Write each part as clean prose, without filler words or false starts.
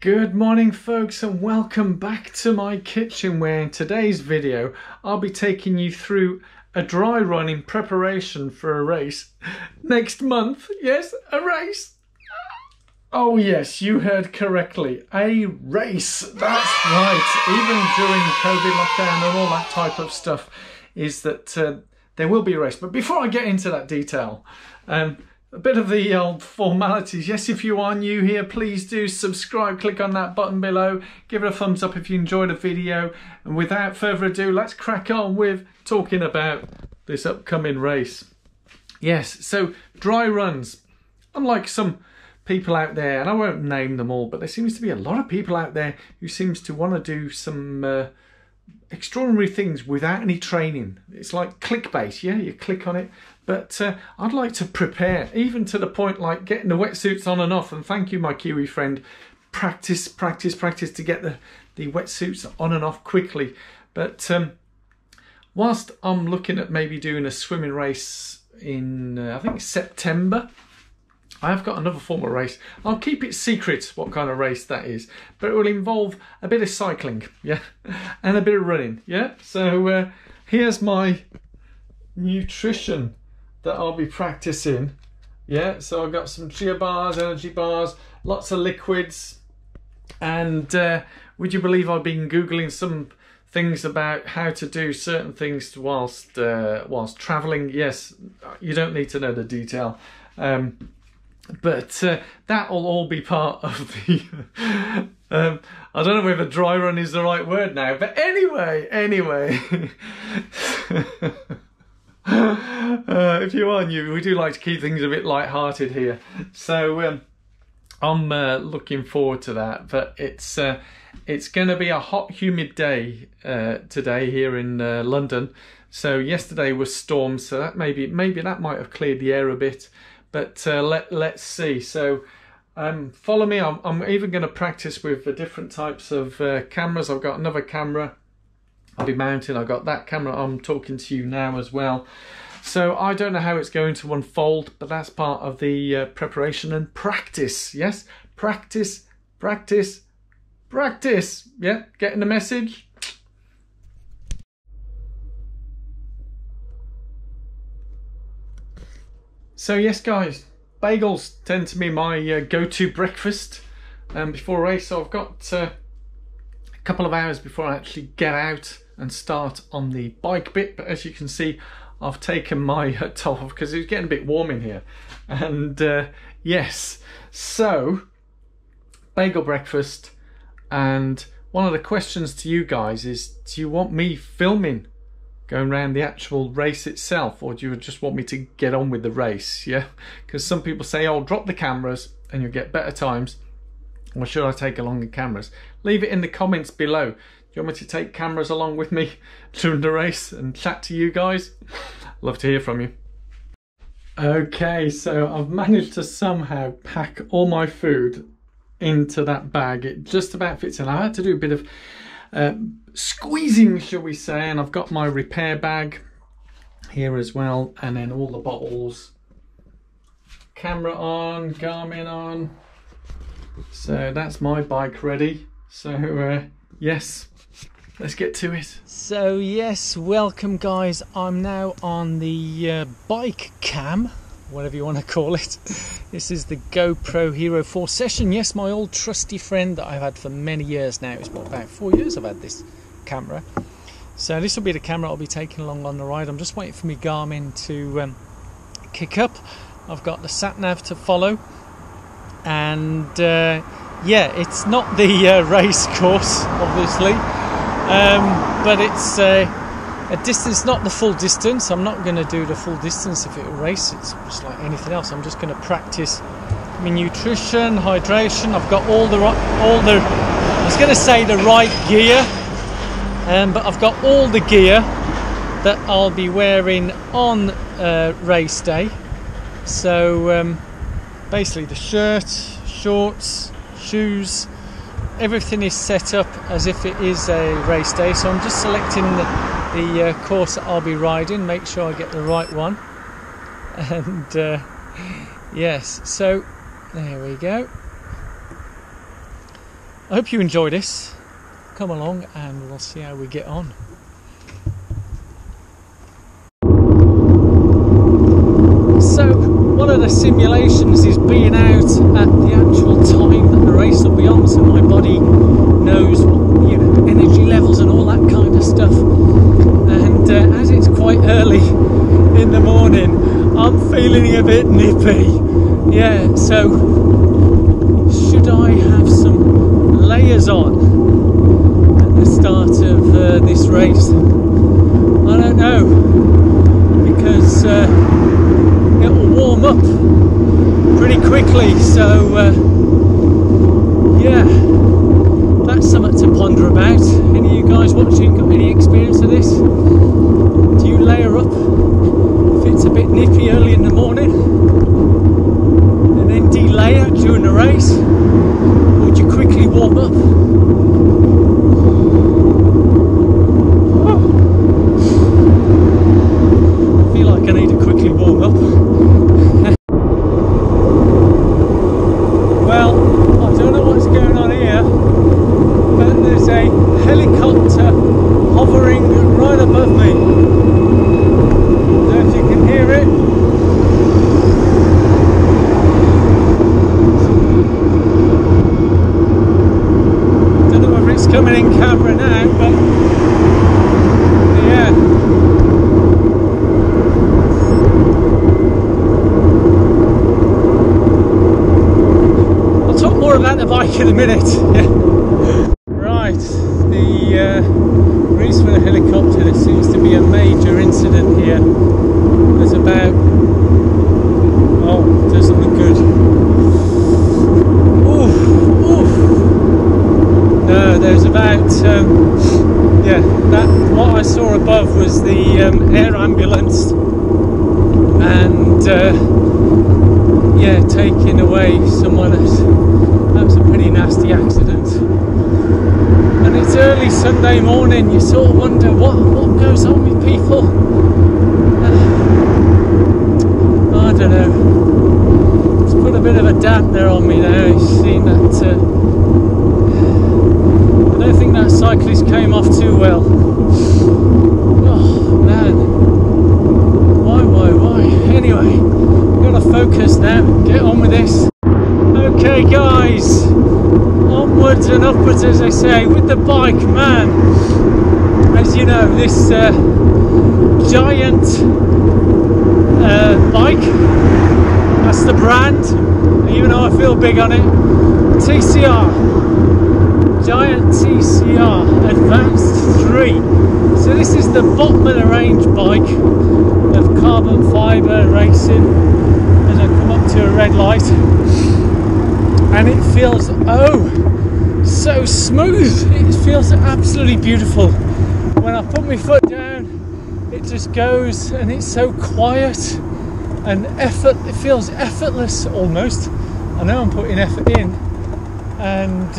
Good morning folks, and welcome back to my kitchen, where in today's video I'll be taking you through a dry run in preparation for a race next month. Yes, a race. Oh yes, you heard correctly, a race. That's right. Even during COVID lockdown and all that type of stuff, is that there will be a race. But before I get into that detail, a bit of the old formalities. Yes, if you are new here, please do subscribe. Click on that button below. Give it a thumbs up if you enjoyed the video. And without further ado, let's crack on with talking about this upcoming race. Yes, so dry runs. Unlike some people out there, and I won't name them all, but there seems to be a lot of people out there who seems to want to do some extraordinary things without any training. It's like clickbait, yeah, you click on it. But I'd like to prepare, even to the point like getting the wetsuits on and off. And thank you, my Kiwi friend. Practice to get the wetsuits on and off quickly. But whilst I'm looking at maybe doing a swimming race in, I think, September, I have got another form of race. I'll keep it secret what kind of race that is, but it will involve a bit of cycling, yeah, and a bit of running, yeah. So here's my nutrition that I'll be practicing, yeah. So I've got some chia bars, energy bars, lots of liquids, and would you believe I've been Googling some things about how to do certain things whilst traveling? Yes, you don't need to know the detail. But that will all be part of the I don't know whether dry run is the right word now, but anyway if you are new, we do like to keep things a bit light-hearted here, so I'm looking forward to that. But it's going to be a hot, humid day today here in London. So yesterday was storms, so that maybe that might have cleared the air a bit. But let's see. So follow me. I'm even going to practice with the different types of cameras. I've got another camera I'll be mounting. I've got that camera I'm talking to you now as well. So I don't know how it's going to unfold, but that's part of the preparation and practice. Yes, practice. Yeah, getting the message? So yes guys, bagels tend to be my go-to breakfast before a race. So I've got a couple of hours before I actually get out and start on the bike bit. But as you can see, I've taken my top off because it's getting a bit warm in here. And yes, so bagel breakfast. And one of the questions to you guys is, do you want me filming going around the actual race itself, or do you just want me to get on with the race? Yeah, because some people say, oh, drop the cameras and you'll get better times, or should I take along the cameras? Leave it in the comments below. Do you want me to take cameras along with me during the race and chat to you guys? Love to hear from you. Okay, so I've managed to somehow pack all my food into that bag. It just about fits in. I had to do a bit of squeezing, shall we say, and I've got my repair bag here as well, and then all the bottles, camera on, Garmin on. So that's my bike ready. So yes, let's get to it. So yes, welcome guys. I'm now on the bike cam, whatever you want to call it. This is the GoPro Hero 4 Session. Yes, my old trusty friend that I've had for many years now. It's about 4 years I've had this camera. So this will be the camera I'll be taking along on the ride. I'm just waiting for my Garmin to kick up. I've got the sat nav to follow, and yeah, it's not the race course obviously, but it's a distance, not the full distance. I'm not going to do the full distance if it's a race. It's just like anything else. I'm just going to practice my nutrition, hydration. I've got all the I was going to say the right gear, but I've got all the gear that I'll be wearing on race day. So basically the shirt, shorts, shoes, everything is set up as if it is a race day. So I'm just selecting the course that I'll be riding, make sure I get the right one. And yes, so there we go. I hope you enjoy this. Come along and we'll see how we get on. So one of the simulations is being out at the actual time that the race will be on, so my body knows what, you know, energy levels and all that kind of stuff. And as it's quite early in the morning, I'm feeling a bit nippy. Yeah, so should I have some layers on at the start of this race? I don't know, because it will warm up pretty quickly, so yeah, that's something to ponder about. Any of you guys watching got any experience of this? Do you layer up if it's a bit nippy early in the morning and then de-layer during the race, or would you quickly warm up? I feel like I need to quickly warm up. Well, I don't know what's going on here, but there's a helicopter hovering right above me. I don't know if you can hear it. Don't know whether it's coming in camera now, but yeah. I'll talk more about the bike in a minute. Yeah. Right, the reason for the helicopter, there seems to be a major incident here. There's about, oh, doesn't look good. Oof, oof. No, there's about, yeah, that, what I saw above was the air ambulance, and yeah, taking away someone else. That was a pretty nasty accident. And it's early Sunday morning, you sort of wonder what goes on with people. I don't know. It's put a bit of a dampener on me now. You've seen that. I don't think that cyclist came off too well. Oh man. Why? Anyway, I've got to focus now. Get on with this. Okay guys, onwards and upwards, as I say, with the bike, man. As you know, this giant bike, that's the brand, even though I feel big on it. TCR, Giant TCR Advanced 3. So this is the bottom of the range bike of carbon fibre racing as I come up to a red light. And it feels, oh, so smooth. It feels absolutely beautiful. When I put my foot down, it just goes, and it's so quiet and it feels effortless almost. I know I'm putting effort in, and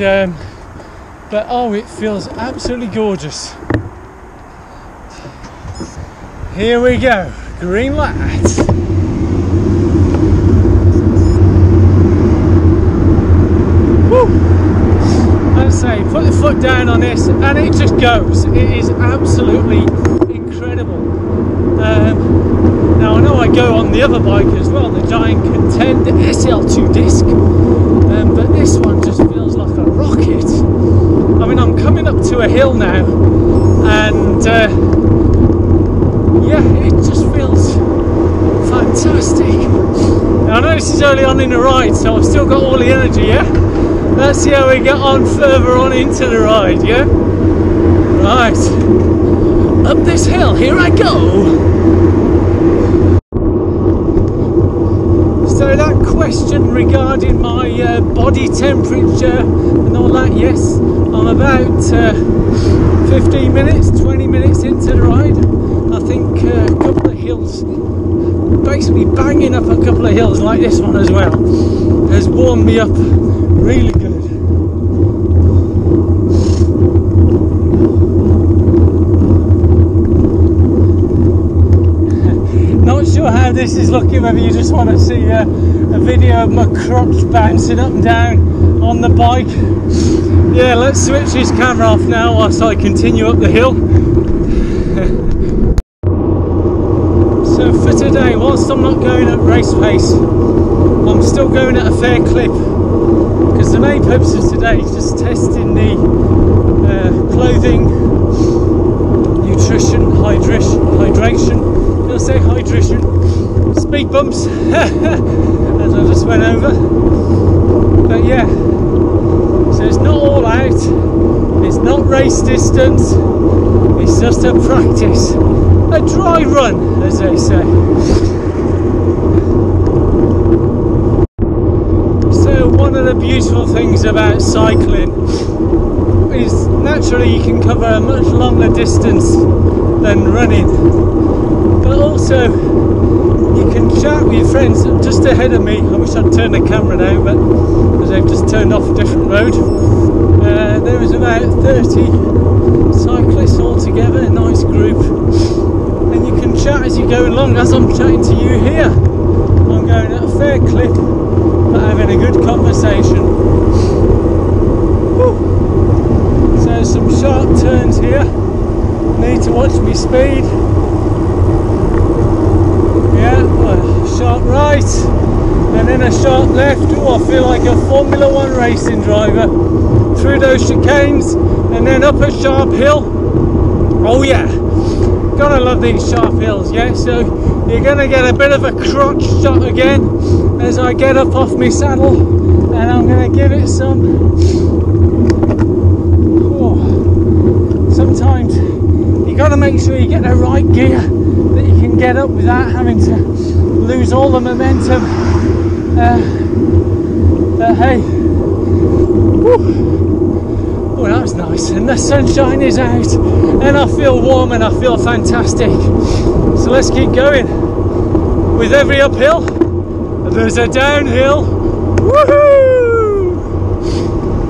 but oh, it feels absolutely gorgeous. Here we go, green light. Let's say, put the foot down on this and it just goes. It is absolutely incredible. Now I know I go on the other bike as well, the Giant Contend SL2 disc, but this one just feels like a rocket. I mean, I'm coming up to a hill now, and yeah, it just feels fantastic. Now, I know this is early on in the ride, so I've still got all the energy, yeah? Let's see how we get on further on into the ride, yeah? Right, up this hill, here I go. So that question regarding my body temperature and all that, yes, I'm about 15 minutes, 20 minutes into the ride. I think a couple of hills, basically banging up a couple of hills like this one as well, has warmed me up really good. Not sure how this is looking, whether you just want to see a video of my crotch bouncing up and down on the bike. Yeah, let's switch this camera off now whilst I continue up the hill. So for today, whilst I'm not going at race pace, I'm still going at a fair clip, because the main purpose of today is just testing the clothing, nutrition, hydration, did I say hydration? Speed bumps, as I just went over. But yeah, so it's not all out, it's not race distance, it's just a practice, a dry run, as they say. So one of the beautiful things about cycling is naturally you can cover a much longer distance than running, but also you can chat with your friends. Just ahead of me, I wish I'd turned the camera now, but because they've just turned off a different road, there was about 30 cyclists all together, a nice group, and you can chat as you go along, as I'm chatting to you here. I'm going at a fair clip but having a good conversation. Woo. So some sharp turns here, need to watch me speed. Yeah, sharp right, and then a sharp left. Oh, I feel like a Formula 1 racing driver. Through those chicanes, and then up a sharp hill. Oh yeah, gotta love these sharp hills, yeah? So you're gonna get a bit of a crotch shot again as I get up off my saddle, and I'm gonna give it some. Oh, sometimes you gotta make sure you get the right gear that you can get up without having to lose all the momentum. But hey, woo. Oh, that was nice, and the sunshine is out, and I feel warm and I feel fantastic. So let's keep going. With every uphill, there's a downhill. Woohoo!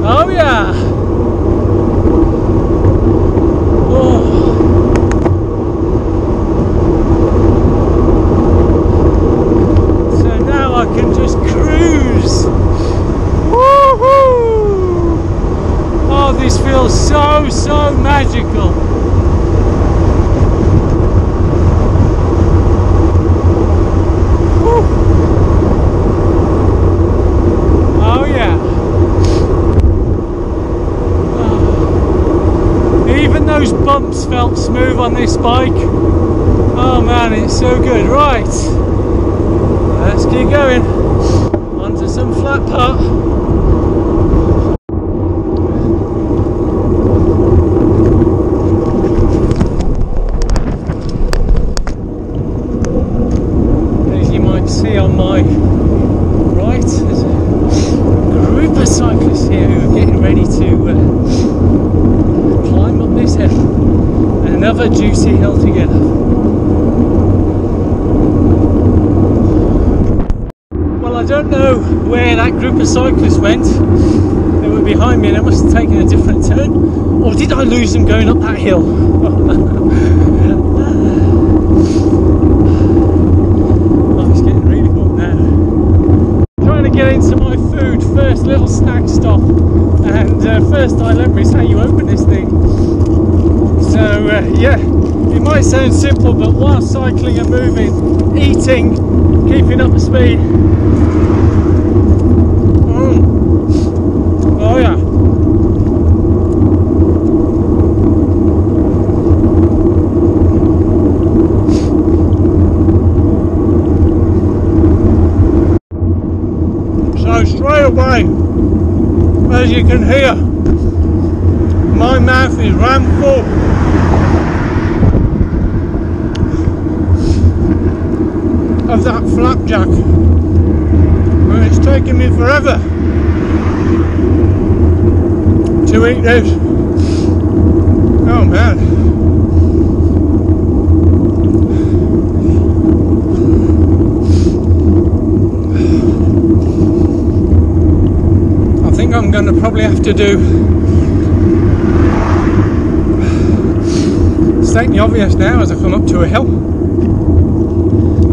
Oh yeah! Oh. So now I can just cruise. Woohoo! Oh, this feels so magical. Woo. Oh yeah. Oh. Even those bumps felt smooth on this bike. Oh man, it's so good. Right, let's keep going. Onto some flat part. See on my right, there's a group of cyclists here who are getting ready to climb up this hill, another juicy hill together. Well, I don't know where that group of cyclists went. They were behind me and they must have taken a different turn, or did I lose them going up that hill? Get into my food, first little snack stop, and first dilemma is how you open this thing. So yeah, it might sound simple, but while cycling and moving, eating, keeping up the speed. Oh yeah. Straight away, as you can hear, my mouth is rammed full. Of that flapjack, and it's taken me forever to eat this. Oh man. I'm going to probably have to state the obvious now as I come up to a hill.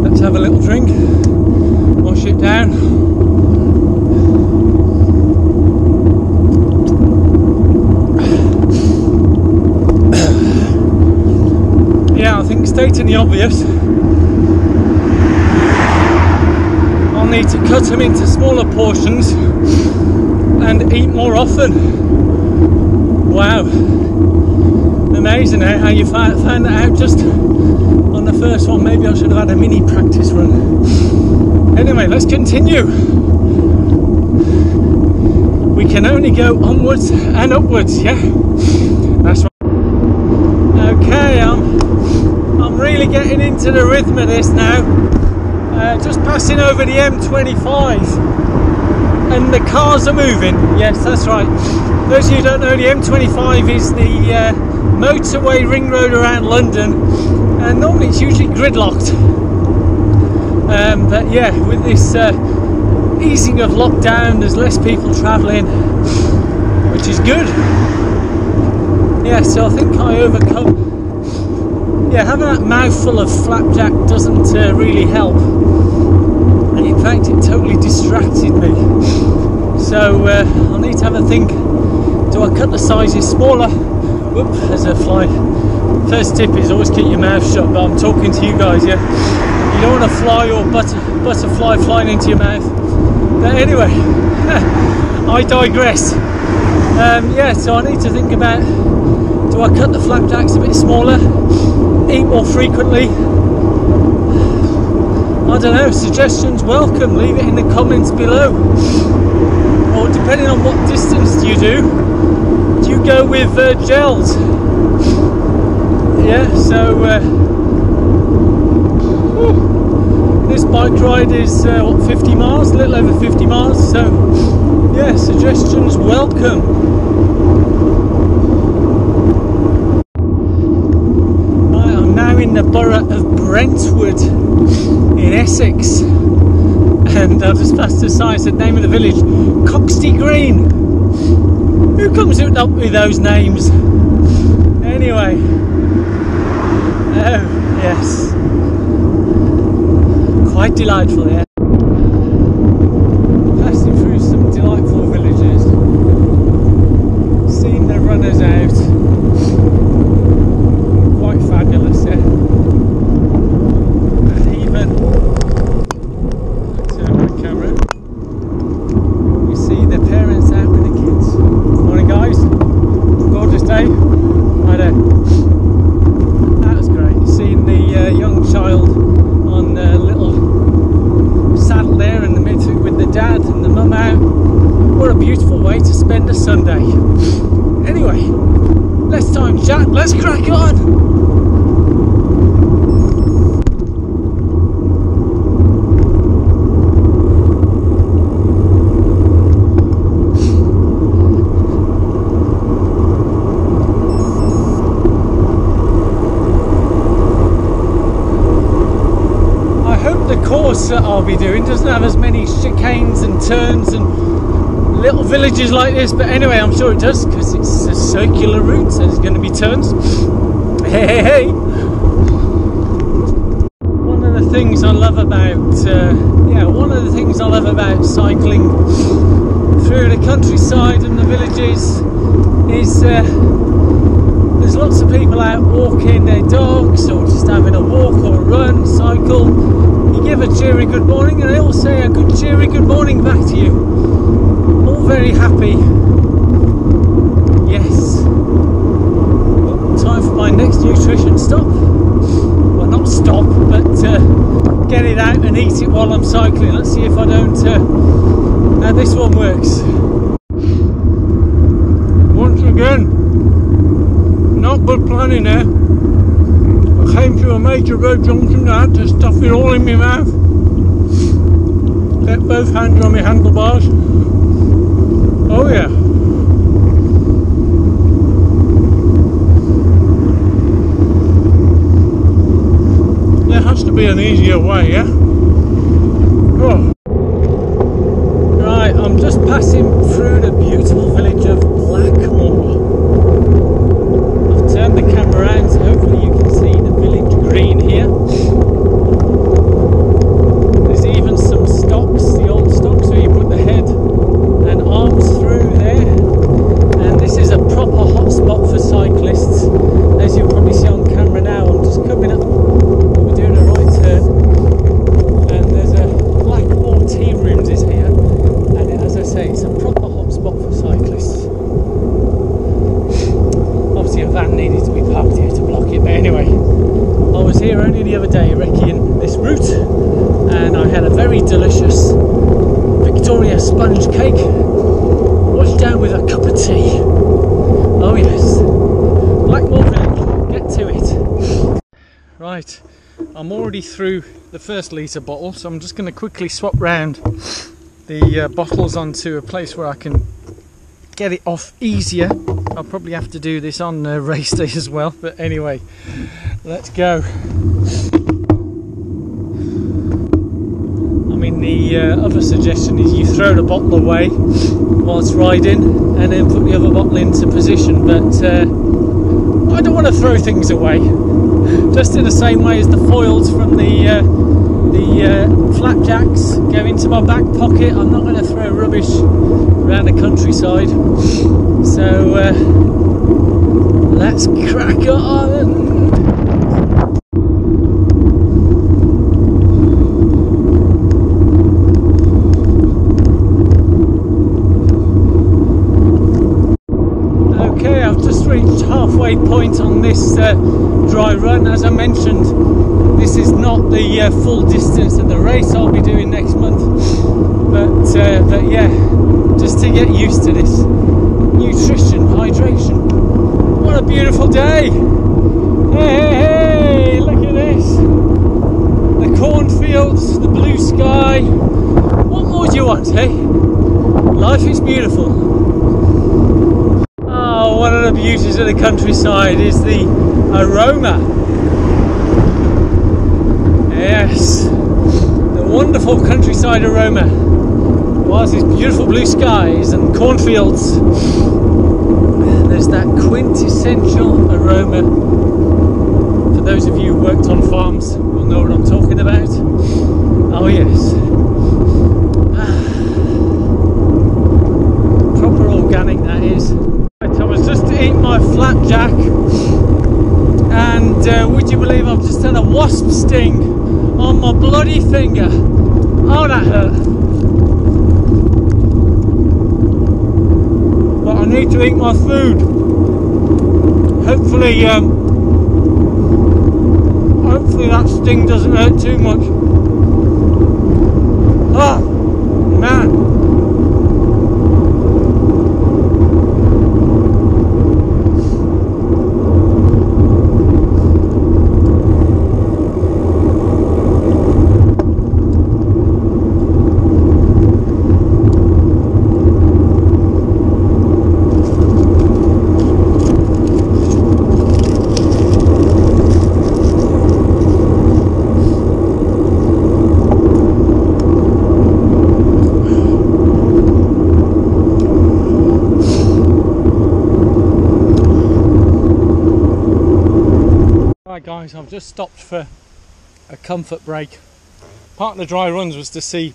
Let's have a little drink, wash it down. stating the obvious, I'll need to cut them into smaller portions and eat more often. Wow, amazing how you found that out just on the first one. Maybe I should have had a mini practice run. Anyway, let's continue. We can only go onwards and upwards, yeah? That's right. Okay, I'm really getting into the rhythm of this now. Just passing over the M25 and the cars are moving. Yes, that's right. Those of you who don't know, the M25 is the motorway ring road around London, and normally it's usually gridlocked. But yeah, with this easing of lockdown, there's less people travelling, which is good. Yeah, so I think I overcome. Yeah, having that mouthful of flapjack doesn't really help, and in fact it totally distracted me. So I'll need to have a think. Do I cut the sizes smaller? Whoop, there's a fly. First tip is always keep your mouth shut, but I'm talking to you guys, yeah? You don't want a fly or butterfly flying into your mouth. But anyway, I digress. Yeah, so I need to think about, do I cut the flapjacks a bit smaller, eat more frequently? I don't know, suggestions welcome, leave it in the comments below. Or depending on what distance do you go with gels? Yeah, so this bike ride is what, 50 miles, a little over 50 miles, so yeah, suggestions welcome. Right, I'm now in the borough of Brentwood in Essex, and I'll just pass the sign, the name of the village, Coxty Green. Who comes up with those names? Anyway, oh yes, quite delightful, yeah. Passing through some delightful villages, seeing the runners out, quite fabulous, yeah. And even, turn my camera, we see the parents out with the kids. Morning guys, gorgeous day. Hi there. That was great, seeing the young child on a little saddle there in the middle with the dad and the mum out. What a beautiful way to spend a Sunday. Anyway, less time chat, let's crack on. The course that I'll be doing doesn't have as many chicanes and turns and little villages like this, but anyway, I'm sure it does because it's a circular route, so there's going to be turns. Hey. One of the things I love about cycling through the countryside and the villages is there's lots of people out walking their dogs or just having a walk or a run, cycle. You give a cheery good morning and they all say a good cheery good morning back to you. All very happy. Yes. Well, time for my next nutrition stop. Well, not stop, but get it out and eat it while I'm cycling. Let's see if I don't how this one works. Once again, not good planning there. I came to a major road junction, I had to stuff it all in my mouth. Get both hands on my handlebars. Oh yeah. There has to be an easier way, yeah? Oh. Right, I'm just passing through the beautiful village of Blackmore. I've turned the camera around so hopefully you can see the village green here. There's even some stocks, the old stocks where you put the head and arms through there. And this is a proper hot spot for cyclists. As you'll probably see on camera now, I'm just coming up Right, I'm already through the first litre bottle, so I'm just going to quickly swap round the bottles onto a place where I can get it off easier. I'll probably have to do this on race day as well, but anyway, let's go. I mean, the other suggestion is you throw the bottle away whilst riding and then put the other bottle into position, but I don't want to throw things away. Just in the same way as the foils from the flapjacks go into my back pocket, I'm not going to throw rubbish around the countryside. So let's crack on. Okay, I've just reached halfway point on this dry run. As I mentioned, this is not the full distance of the race I'll be doing next month, but yeah, just to get used to this nutrition, hydration. What a beautiful day! Hey, hey, hey, look at this! The cornfields, the blue sky. What more do you want, hey? Life is beautiful. Oh, one of the beauties of the countryside is the aroma. Yes, the wonderful countryside aroma. Whilst these beautiful blue skies and cornfields, there's that quintessential aroma. For those of you who worked on farms, will know what I'm talking about. Oh yes. Proper organic, that is. Right, I was just eating my flapjack, and would you believe I've just had a wasp sting on my bloody finger. Oh, that hurt. But I need to eat my food. Hopefully that sting doesn't hurt too much. Oh, man. Right guys, I've just stopped for a comfort break. Part of the dry runs was to see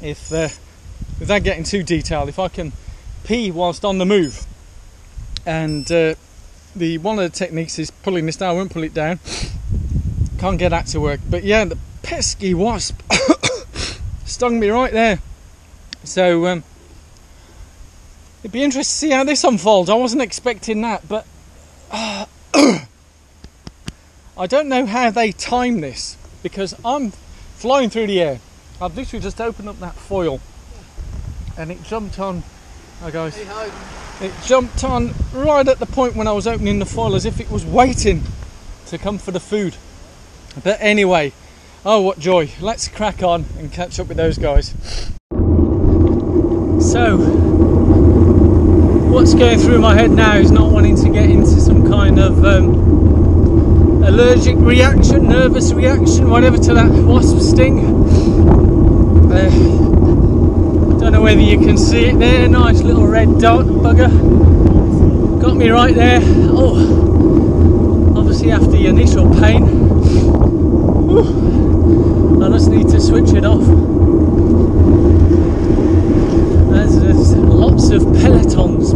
if, without getting too detailed, if I can pee whilst on the move. And one of the techniques is pulling this down. I won't pull it down. Can't get that to work. But yeah, the pesky wasp stung me right there. So it'd be interesting to see how this unfolds. I wasn't expecting that, but I don't know how they time this, because I'm flying through the air. I've literally just opened up that foil and it jumped on. Hi guys. Hey, hi. It jumped on right at the point when I was opening the foil, as if it was waiting to come for the food. But anyway, oh what joy. Let's crack on and catch up with those guys. So what's going through my head now is not wanting to get into some kind of allergic reaction, nervous reaction, whatever, to that wasp sting. Don't know whether you can see it there, nice little red dot bugger. Got me right there. Oh, obviously after the initial pain, I just need to switch it off. There's lots of pelotons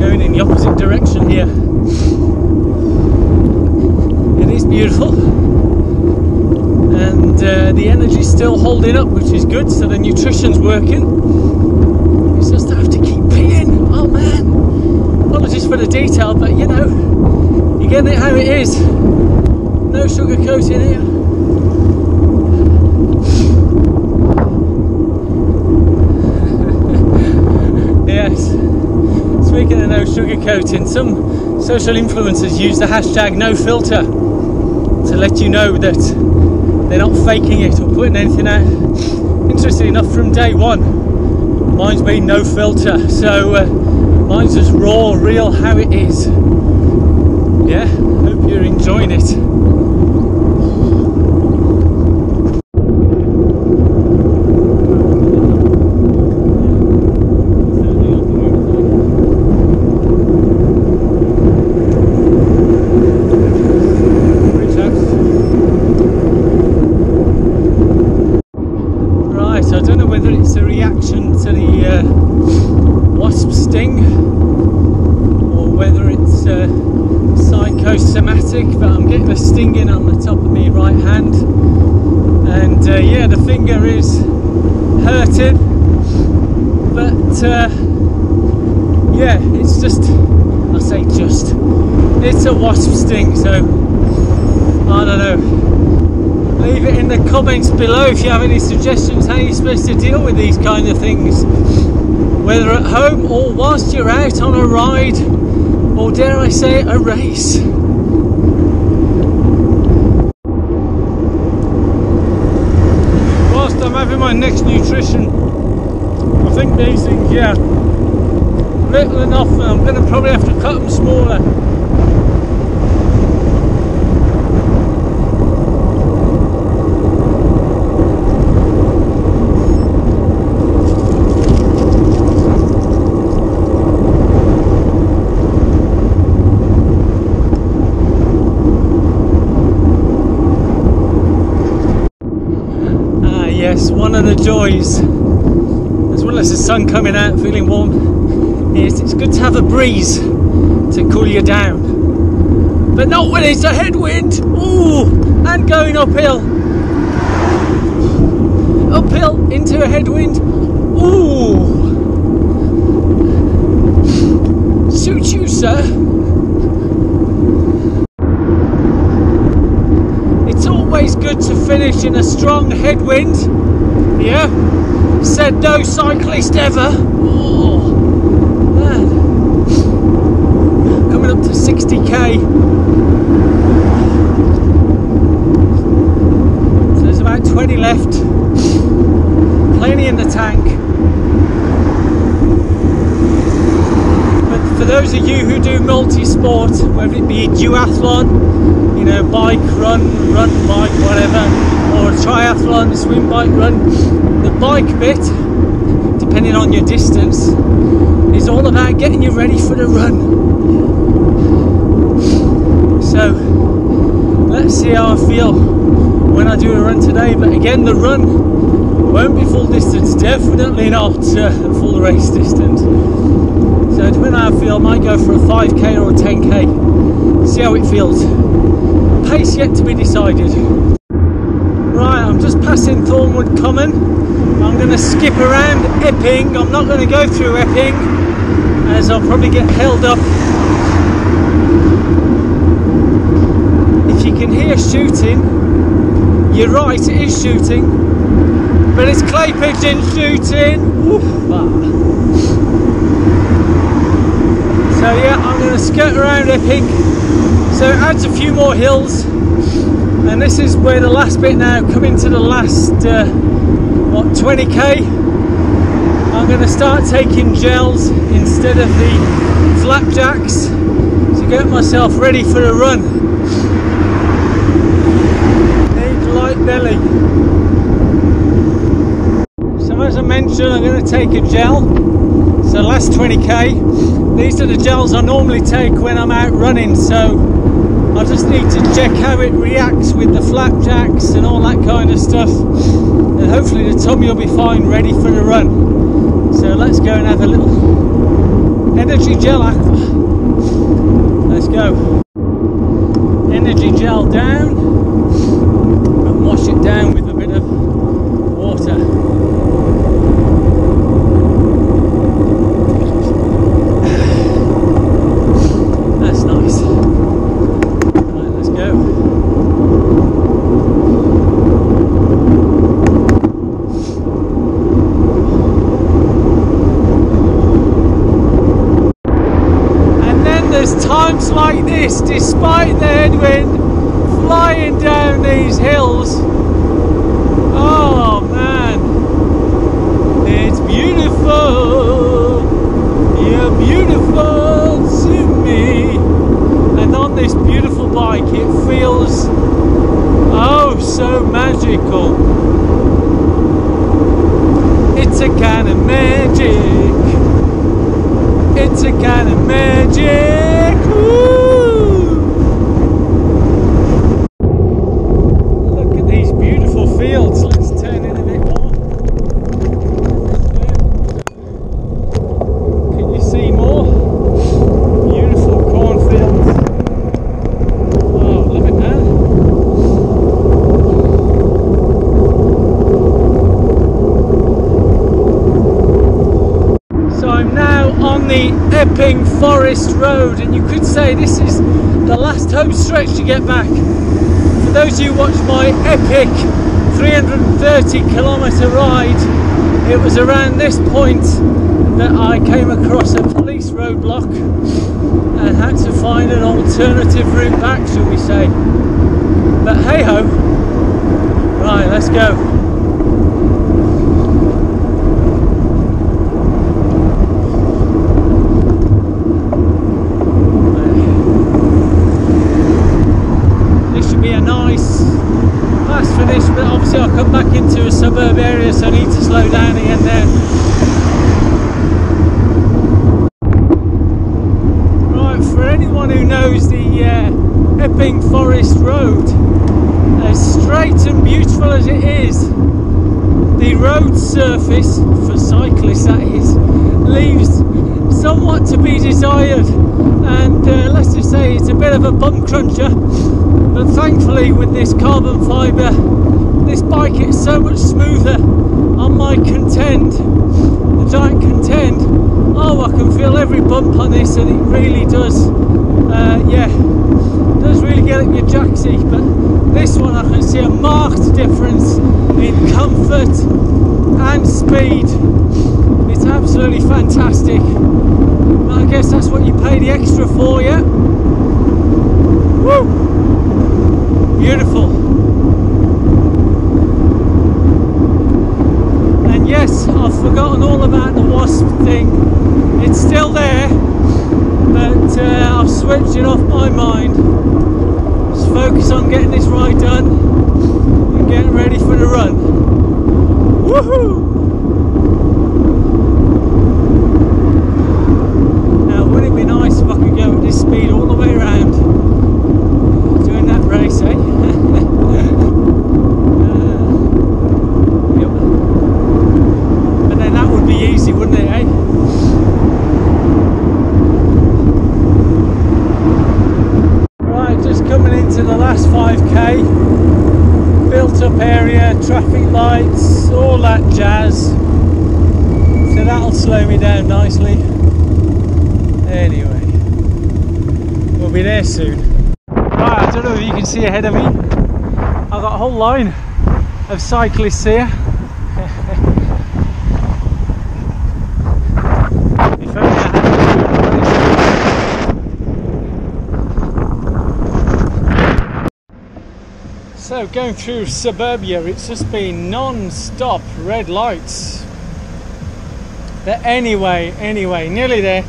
going in the opposite direction here. Beautiful, and the energy's still holding up, which is good, so the nutrition's working. It's just I have to keep peeing. Oh man, apologies for the detail, but you know, you're getting it how it is. No sugar coating here. Yes, speaking of no sugar coating, some social influencers use the hashtag no filter. to let you know that they're not faking it or putting anything out. Interesting enough, from day one, mine's been no filter, so mine's just raw, real, how it is. Yeah, hope you're enjoying it. But I'm getting a stinging on the top of my right hand, and yeah, the finger is hurting, but yeah, it's just, I say just, it's a wasp sting, so I don't know. Leave it in the comments below if you have any suggestions how you're supposed to deal with these kind of things, whether at home or whilst you're out on a ride, or dare I say a race. My next nutrition, I think these things, yeah, little enough, and I'm going to probably have to cut them smaller. Yes, one of the joys, as well as the sun coming out feeling warm, is it's good to have a breeze to cool you down, but not when it's a headwind. Ooh, and going uphill into a headwind. Ooh, suit you, sir. It's always good to finish in a strong headwind. Yeah, said no cyclist ever. Oh man, coming up to 60k, so there's about 20 left, plenty in the tank. But for those of you who do multi-sport, whether it be duathlon, you know, bike, run, bike, whatever, or a triathlon, swim, bike, run, the bike bit, depending on your distance, is all about getting you ready for the run. So let's see how I feel when I do a run today. But again, the run won't be full distance, definitely not full race distance. So depending on how I feel, I might go for a 5k or a 10k, see how it feels. Pace yet to be decided. Right, I'm just passing Thornwood Common. I'm going to skip around Epping. I'm not going to go through Epping, as I'll probably get held up. If you can hear shooting, you're right, it is shooting, but it's clay pigeon shooting. Oof. So yeah, I'm going to skirt around Epping. So it adds a few more hills, and this is where the last bit now, coming to the last, what, 20k. I'm going to start taking gels instead of the flapjacks to get myself ready for a run. Need light belly. So as I mentioned, I'm going to take a gel, so last 20k. These are the gels I normally take when I'm out running, so I just need to check how it reacts with the flapjacks and all that kind of stuff, and hopefully the tummy will be fine, ready for the run. So let's go and have a little energy gel aqua. Let's go. Energy gel down, and wash it down with a bit of water. That's nice. Right, let's go. And then there's times like this, despite the headwind, flying down these hills. Oh man, it's beautiful. You're beautiful to me. And on this beautiful bike it feels oh so magical. It's a kind of magic. It's a kind of magic. Woo! Look at these beautiful fields. Let's turn in a bit more. Can you see more? Beautiful cornfields. Oh, love it, man. So I'm now on the Epping Forest Road, and you could say this is the last home stretch to get back. For those of you who watched my epic 330-kilometre ride, it was around this point that I came across a police roadblock and had to find an alternative route back, shall we say. But hey ho, right, let's go. Finish, but obviously I'll come back into a suburb area, so I need to slow down again there. Right, for anyone who knows the Epping Forest Road, as straight and beautiful as it is, the road surface, for cyclists that is, leaves somewhat to be desired, and let's just say it's a bit of a bum cruncher. But thankfully with this carbon fibre, this bike is so much smoother on my Contend, the giant Contend. Oh, I can feel every bump on this, and it really does, yeah, does really get up your jacksie. But this one I can see a marked difference in comfort and speed. It's absolutely fantastic. But I guess that's what you pay the extra for, yeah? Woo! Beautiful. And yes, I've forgotten all about the wasp thing. It's still there, but I've switched it off my mind. Just focus on getting this ride done and getting ready for the run. Woohoo! Now, wouldn't it be nice if I could go at this speed all the way around? Doing that race, eh? Yep. But then that would be easy, wouldn't it, eh? Right, just coming into the last 5k. Built up area, traffic lights, all that jazz. So that'll slow me down nicely. Anyway, we'll be there soon. Right, I don't know if you can see ahead of me. I've got a whole line of cyclists here. If only I had. So going through suburbia, it's just been non-stop red lights. But anyway, nearly there.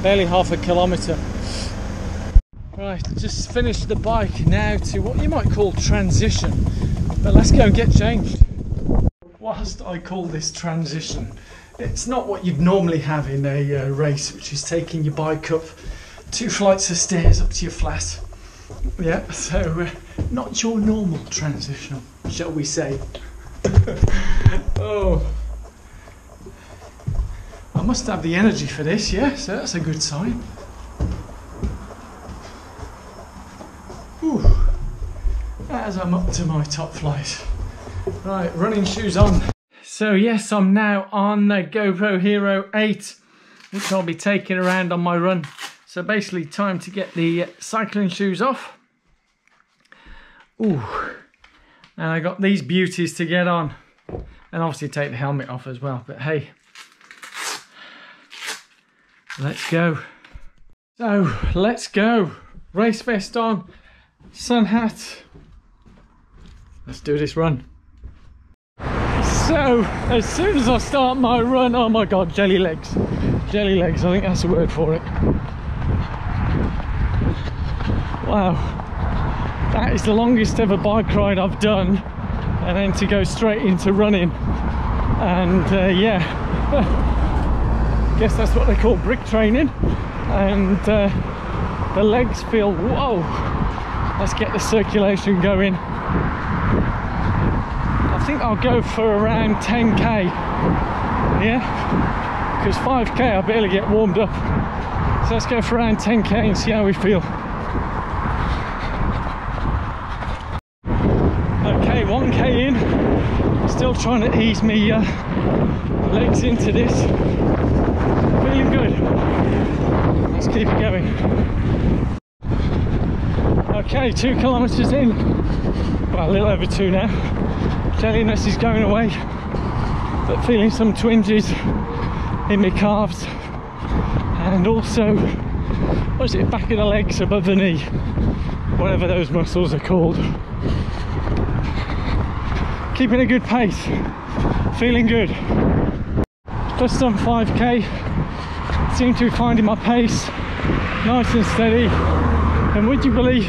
Barely half a kilometre. Right, just finished the bike now to what you might call transition, but let's go and get changed. Whilst I call this transition, it's not what you'd normally have in a race, which is taking your bike up 2 flights of stairs up to your flat. Yeah, so not your normal transition, shall we say. Oh, I must have the energy for this, yeah, so that's a good sign. Whew. As I'm up to my top flight. Right, running shoes on. So yes, I'm now on the GoPro Hero 8, which I'll be taking around on my run. So basically time to get the cycling shoes off. Ooh, and I got these beauties to get on. And obviously take the helmet off as well, but hey. Let's go. So, let's go. race vest on, sun hat. Let's do this run. So, as soon as I start my run, oh my god, jelly legs. Jelly legs, I think that's the word for it. Wow, that is the longest ever bike ride I've done, and then to go straight into running. And yeah, guess that's what they call brick training. And the legs feel, whoa, let's get the circulation going. I think I'll go for around 10k, yeah, because 5k I barely get warmed up. So let's go for around 10k and see how we feel. Okay, 1k in, still trying to ease me legs into this. Feeling good. Let's keep it going. Okay, 2 kilometers in, well, a little over 2 now. Jelliness is going away, but feeling some twinges in my calves, and also, what is it, back of the legs above the knee, whatever those muscles are called. Keeping a good pace, feeling good. Just done 5k, seem to be finding my pace nice and steady. And would you believe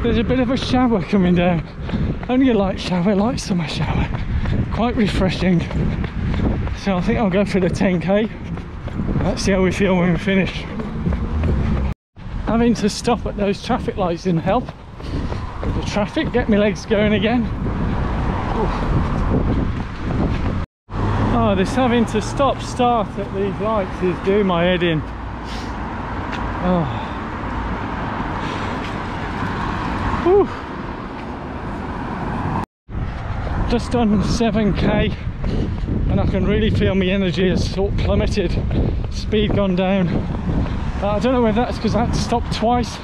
there's a bit of a shower coming down? Only a light shower, light summer shower, quite refreshing. So I think I'll go for the 10k. Let's see how we feel when we finish. Having to stop at those traffic lights didn't help. The traffic, get my legs going again. Ooh. Oh, this having to stop start at these lights is doing my head in. Oh. Whew. Just done 7k, and I can really feel my energy has sort of plummeted, speed gone down. I don't know whether that's because I had to stop twice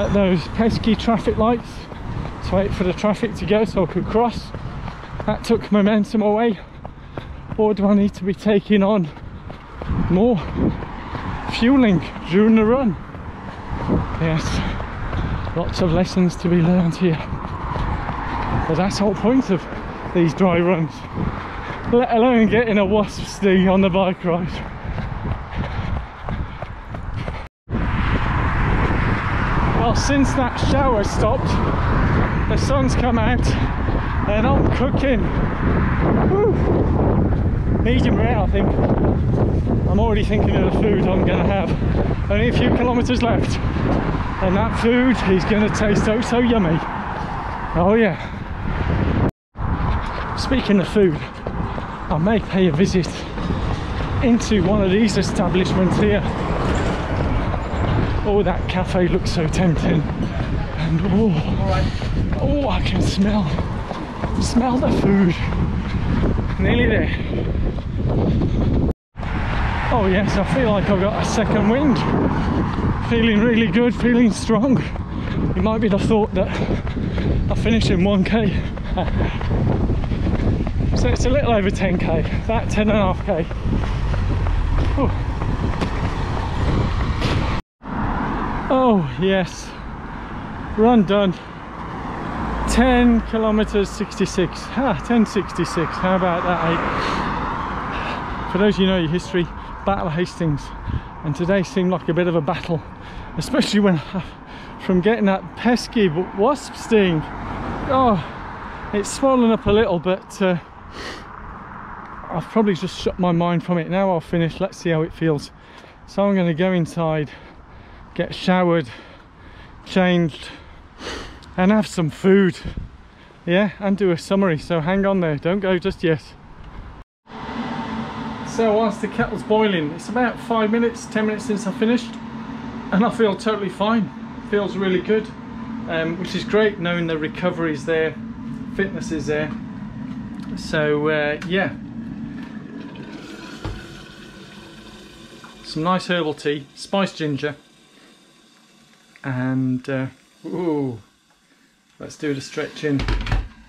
at those pesky traffic lights to wait for the traffic to go so I could cross. That took momentum away, or do I need to be taking on more fueling during the run? Yes, lots of lessons to be learned here. But that's the whole point of these dry runs, let alone getting a wasp sting on the bike ride. Well, since that shower stopped, the sun's come out and I'm cooking. Woo. Medium rare, I think. I'm already thinking of the food I'm going to have. Only a few kilometres left, and that food is going to taste oh so yummy. Oh yeah. Speaking of food, I may pay a visit into one of these establishments here. Oh, that cafe looks so tempting. And oh, I can smell the food. Nearly there. Oh yes, I feel like I've got a second wind. Feeling really good, feeling strong. It might be the thought that I finish in 1k. So it's a little over 10k, about 10.5k. Whew. Oh yes, run done. 10 kilometers 66. 10.66. How about that, eh? For those of you who know your history, Battle of Hastings, and today seemed like a bit of a battle, especially when from getting that pesky wasp sting. Oh, it's swollen up a little, but I've probably just shut my mind from it. Now I'll finish. Let's see how it feels. So I'm going to go inside, get showered, changed, and have some food, yeah, and do a summary. So hang on there, don't go just yet. So whilst the kettle's boiling, it's about 5 minutes, 10 minutes since I finished, and I feel totally fine. It feels really good, which is great knowing the recovery is there, fitness is there. So yeah, some nice herbal tea, spiced ginger, and ooh, let's do the stretching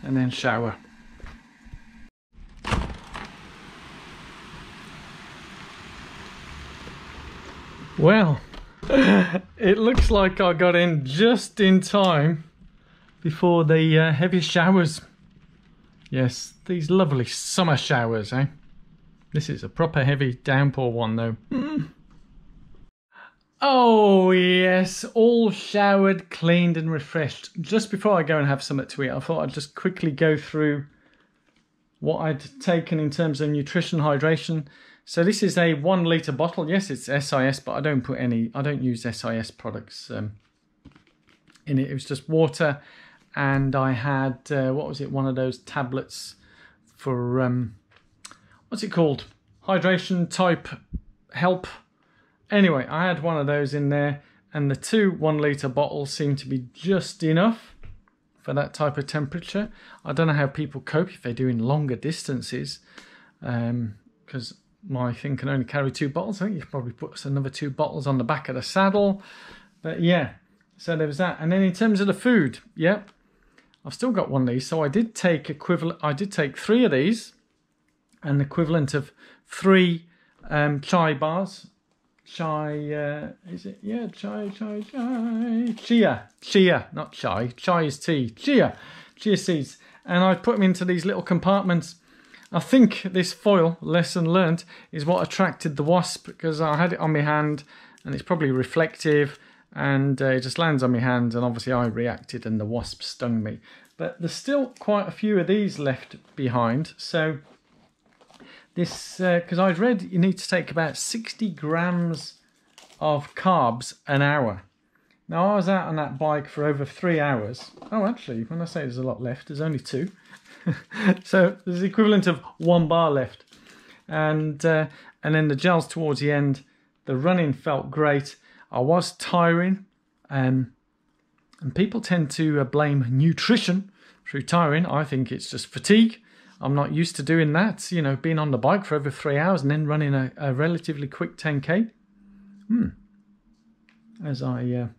and then shower. Well, It looks like I got in just in time before the heavy showers. Yes, these lovely summer showers, eh? This is a proper heavy downpour one though. Oh yes, all showered, cleaned and refreshed. Just before I go and have something to eat, I thought I'd just quickly go through what I'd taken in terms of nutrition, hydration. So this is a 1 litre bottle. Yes, it's SIS, but I don't use SIS products in it. It was just water, and I had, what was it, one of those tablets for, what's it called? Hydration type help. Anyway, I had one of those in there, and the 2 1 litre bottles seemed to be just enough for that type of temperature. I don't know how people cope if they're doing longer distances, because my thing can only carry 2 bottles. I think you could probably put another 2 bottles on the back of the saddle. But yeah, so there was that. And then in terms of the food, yep, I've still got one of these. So I did take 3 of these, an equivalent of 3 chai bars. Chai, is it? Yeah, chai. Chia, not chai. Chai is tea. Chia seeds. And I put them into these little compartments. I think this foil, lesson learnt, is what attracted the wasp, because I had it on my hand and it's probably reflective, and it just lands on my hand, and obviously I reacted and the wasp stung me. But there's still quite a few of these left behind. So this, because I'd read you need to take about 60 grams of carbs an hour. Now I was out on that bike for over 3 hours. Oh, actually, when I say there's a lot left, there's only 2. So there's the equivalent of 1 bar left. And then the gels towards the end. The running felt great. I was tiring. And people tend to blame nutrition through tiring. I think it's just fatigue. I'm not used to doing that, you know, being on the bike for over 3 hours and then running a relatively quick 10k. As I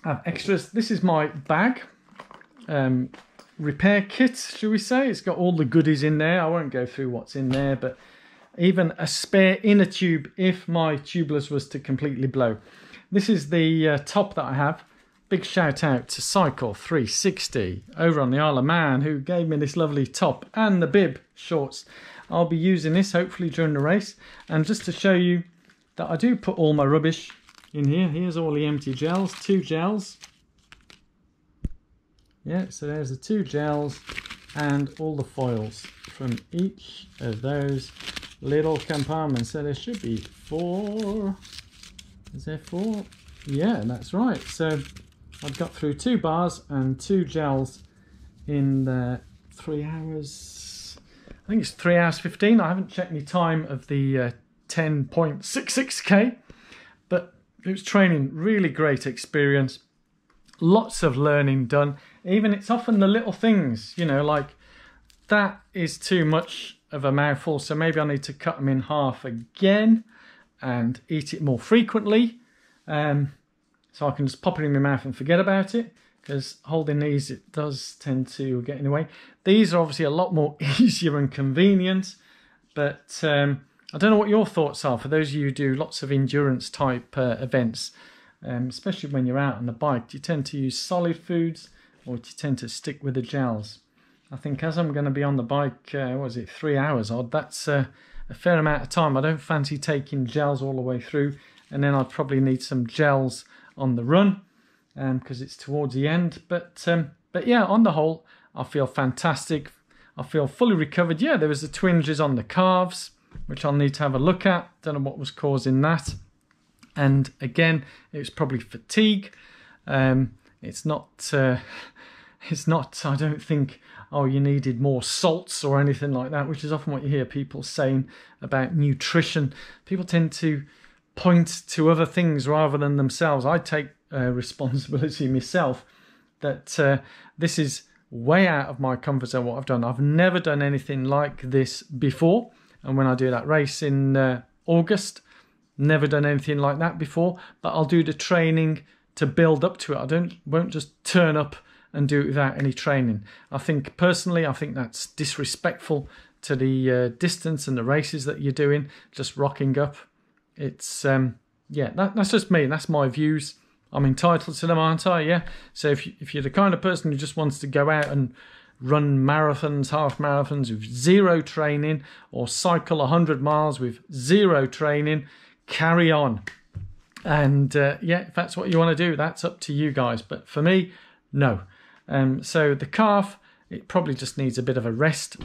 have extras. This is my bag. Repair kit, shall we say. It's got all the goodies in there. I won't go through what's in there, but even a spare inner tube if my tubeless was to completely blow. This is the top that I have. Big shout out to Cycle 360 over on the Isle of Man, who gave me this lovely top and the bib shorts. I'll be using this hopefully during the race. And just to show you that I do put all my rubbish in here. Here's all the empty gels, 2 gels. Yeah, so there's the 2 gels and all the foils from each of those little compartments. So there should be 4. Is there 4? Yeah, that's right. So I've got through 2 bars and 2 gels in the 3 hours. I think it's 3 hours 15. I haven't checked the time of the 10.66k, but it was training. Really great experience. Lots of learning done. Even it's often the little things, you know, like that is too much of a mouthful, so maybe I need to cut them in half again and eat it more frequently. So I can just pop it in my mouth and forget about it, because holding these, it does tend to get in the way. These are obviously a lot more easier and convenient, but I don't know what your thoughts are for those of you who do lots of endurance type events, especially when you're out on the bike. Do you tend to use solid foods, or do you tend to stick with the gels? I think as I'm going to be on the bike, what was it, 3 hours odd, that's a fair amount of time. I don't fancy taking gels all the way through, and then I'd probably need some gels on the run, because it's towards the end. But yeah, on the whole, I feel fantastic. I feel fully recovered. Yeah, there was the twinges on the calves, which I'll need to have a look at. Don't know what was causing that. And again, it was probably fatigue. It's not, I don't think, oh, you needed more salts or anything like that, which is often what you hear people saying about nutrition. People tend to point to other things rather than themselves. I take responsibility myself that this is way out of my comfort zone, what I've done. I've never done anything like this before. And when I do that race in August, never done anything like that before, but I'll do the training to build up to it. Won't just turn up and do it without any training. I think personally, I think that's disrespectful to the distance and the races that you're doing, just rocking up. It's yeah, that's just me. That's my views. I'm entitled to them, aren't I? Yeah. So if you're the kind of person who just wants to go out and run marathons, half marathons with zero training, or cycle 100 miles with zero training, carry on. And yeah, if that's what you want to do, that's up to you guys. But for me, no. So the calf, it probably just needs a bit of a rest,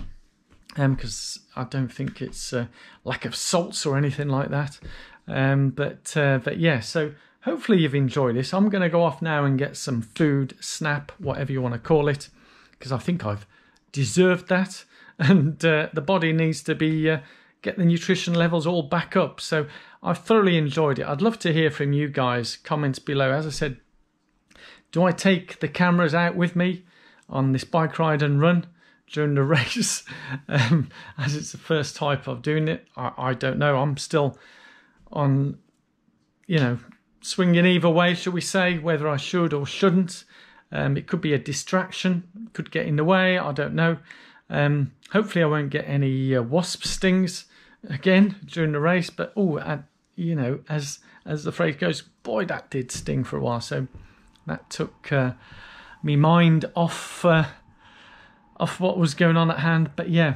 because I don't think it's lack of salts or anything like that. But yeah, so hopefully you've enjoyed this. I'm going to go off now and get some food, snap, whatever you want to call it, because I think I've deserved that. And the body needs to be get the nutrition levels all back up. So I've thoroughly enjoyed it. I'd love to hear from you guys. Comments below. As I said, do I take the cameras out with me on this bike ride and run during the race? As it's the first type of doing it, I don't know. I'm still on, you know, swinging either way, shall we say, whether I should or shouldn't. It could be a distraction, could get in the way, I don't know. Hopefully I won't get any wasp stings again during the race, but you know, as the phrase goes, boy, that did sting for a while. So that took me mind off what was going on at hand. But yeah,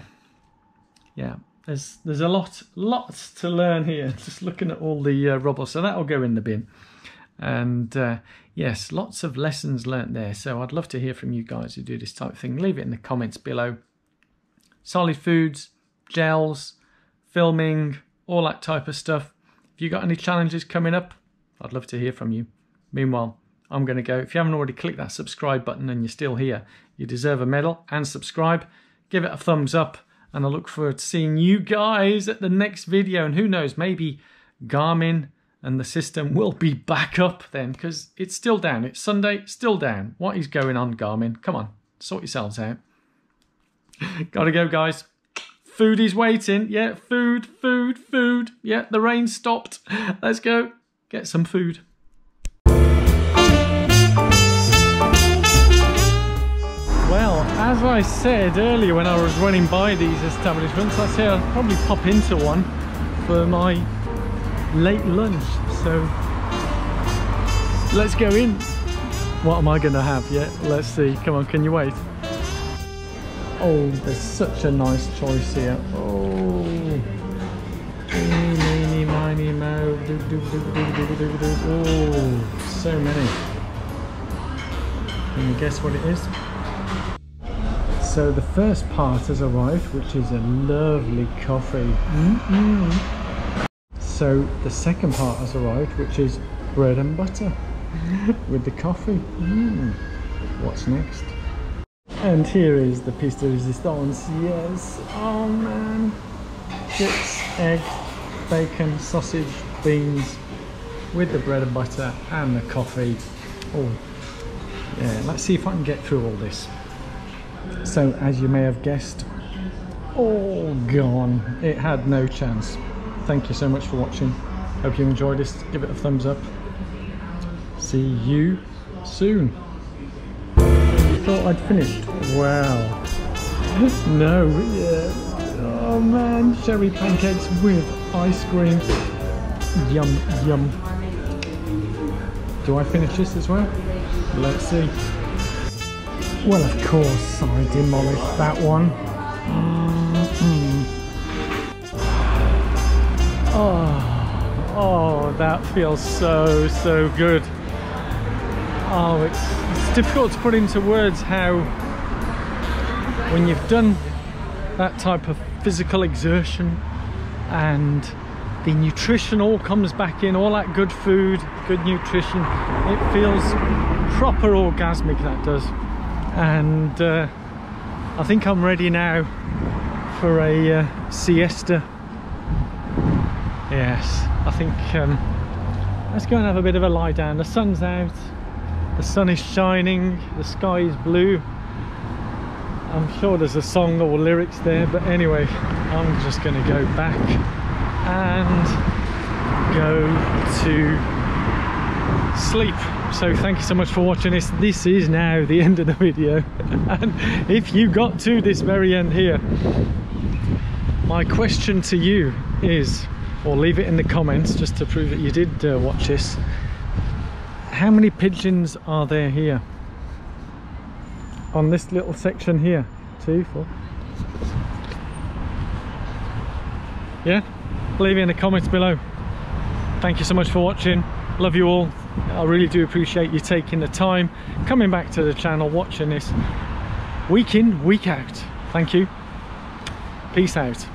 there's a lots to learn here, just looking at all the rubble. So that'll go in the bin. And yes, lots of lessons learnt there. So I'd love to hear from you guys who do this type of thing. Leave it in the comments below. Solid foods, gels, filming, all that type of stuff. If you got any challenges coming up, I'd love to hear from you. Meanwhile, I'm going to go. If you haven't already clicked that subscribe button and you're still here, you deserve a medal, and subscribe. Give it a thumbs up, and I look forward to seeing you guys at the next video. And who knows, maybe Garmin and the system will be back up then, because it's still down. It's Sunday, still down. What is going on, Garmin? Come on, sort yourselves out. Gotta go, guys. Food is waiting. Yeah, food. Yeah, the rain stopped. Let's go get some food. Well, as I said earlier when I was running by these establishments, I said I'd probably pop into one for my late lunch. So let's go in. What am I going to have? Yeah, let's see. Come on, can you wait? Oh, there's such a nice choice here. Oh, eeny, meeny, miny, mo. Oh, so many. Can you guess what it is? So the first part has arrived, which is a lovely coffee. So the second part has arrived, which is bread and butter with the coffee. What's next? And here is the piece de resistance. Yes, oh man. Chips, egg, bacon, sausage, beans with the bread and butter and the coffee. Oh, yeah, let's see if I can get through all this. So, as you may have guessed, all gone. It had no chance. Thank you so much for watching. Hope you enjoyed this. Give it a thumbs up. See you soon. You thought I'd finished? Wow. No, yeah. Oh man, cherry pancakes with ice cream. Yum, yum. Do I finish this as well? Let's see. Well, of course, I demolished that one. Oh, that feels so good. Oh, it's difficult to put into words how, when you've done that type of physical exertion and the nutrition all comes back in, all that good food, good nutrition, it feels proper orgasmic, that does. And I think I'm ready now for a siesta. Yes, I think let's go and have a bit of a lie down. The sun's out, the sun is shining, the sky is blue. I'm sure there's a song or lyrics there, but anyway, I'm just going to go back and go to sleep. So thank you so much for watching this. This is now the end of the video. And if you got to this very end here, my question to you is, or leave it in the comments just to prove that you did watch this. How many pigeons are there here on this little section here? 2, 4. Yeah, leave it in the comments below. Thank you so much for watching. Love you all. I really do appreciate you taking the time, coming back to the channel, watching this week in, week out. Thank you. Peace out.